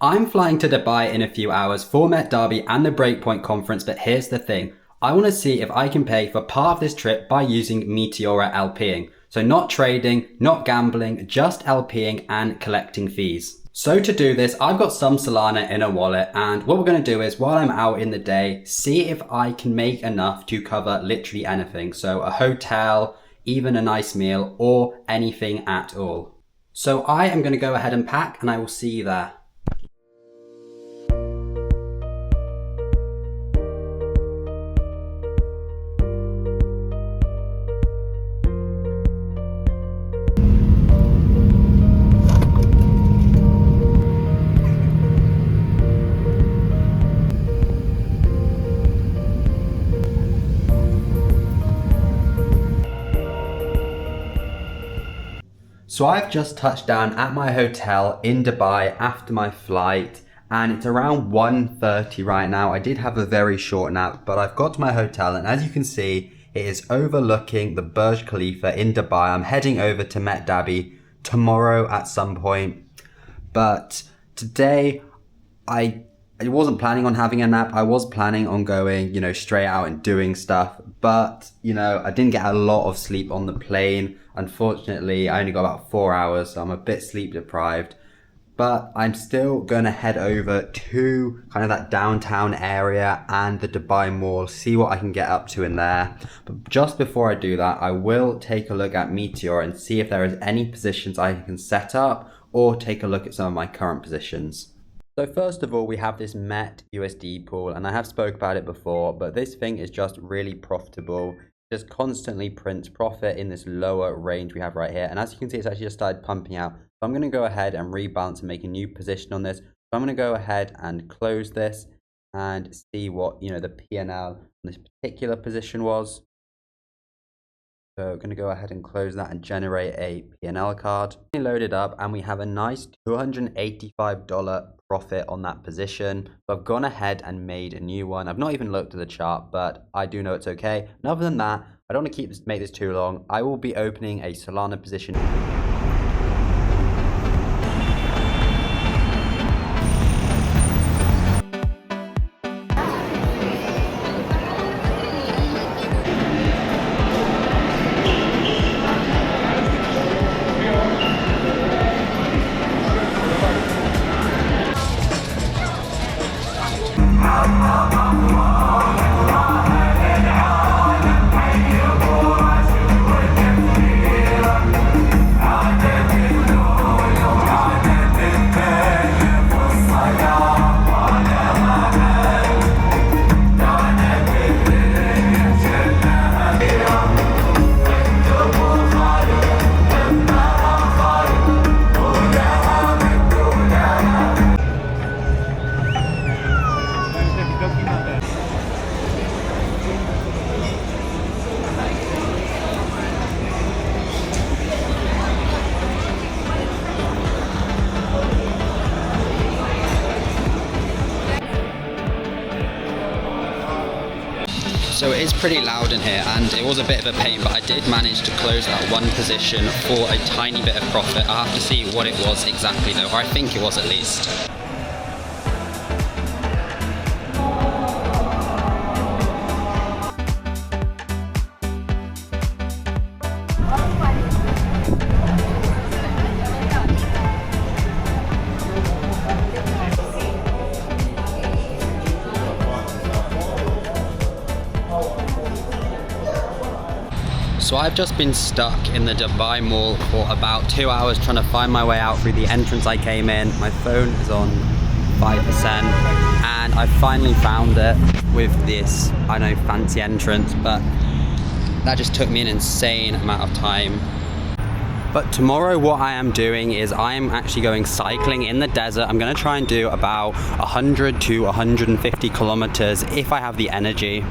I'm flying to Dubai in a few hours for Metdhabi and the Breakpoint conference, but here's the thing. I want to see if I can pay for part of this trip by using Meteora LPing. So not trading, not gambling, just LPing and collecting fees. So to do this, I've got some Solana in a wallet, and what we're going to do is, while I'm out in the day, see if I can make enough to cover literally anything. So a hotel, even a nice meal, or anything at all. So I am going to go ahead and pack, and I will see you there. So I've just touched down at my hotel in Dubai after my flight, and it's around 1:30 right now. I did have a very short nap, but I've got to my hotel, and as you can see, it is overlooking the Burj Khalifa in Dubai. I'm heading over to Metdhabi tomorrow at some point, but today I wasn't planning on having a nap. I was planning on going, straight out and doing stuff, but, I didn't get a lot of sleep on the plane. Unfortunately, I only got about 4 hours, so I'm a bit sleep deprived, but I'm still going to head over to kind of that downtown area and the Dubai Mall, see what I can get up to in there. But just before I do that, I will take a look at Meteor and see if there is any positions I can set up, or take a look at some of my current positions. So first of all, we have this Met USD pool, and I have spoke about it before, but this thing is just really profitable. Just constantly prints profit in this lower range we have right here. And as you can see, it's actually just started pumping out. So I'm going to go ahead and rebalance and make a new position on this. So I'm going to go ahead and close this and see what, the P&L on this particular position was. So I'm going to go ahead and close that and generate a P&L card. We load it up and we have a nice $285 profit on that position. So I've gone ahead and made a new one. I've not even looked at the chart, but I do know it's okay. And other than that, I don't want to make this too long. I will be opening a Solana position. So it is pretty loud in here, and it was a bit of a pain, but I did manage to close that one position for a tiny bit of profit. I'll have to see what it was exactly though, or I think it was at least. So I've just been stuck in the Dubai Mall for about 2 hours trying to find my way out through the entrance I came in. My phone is on 5%, and I finally found it with this, I know, fancy entrance, but that just took me an insane amount of time. But tomorrow what I am doing is I am actually going cycling in the desert. I'm going to try and do about 100 to 150 kilometers if I have the energy.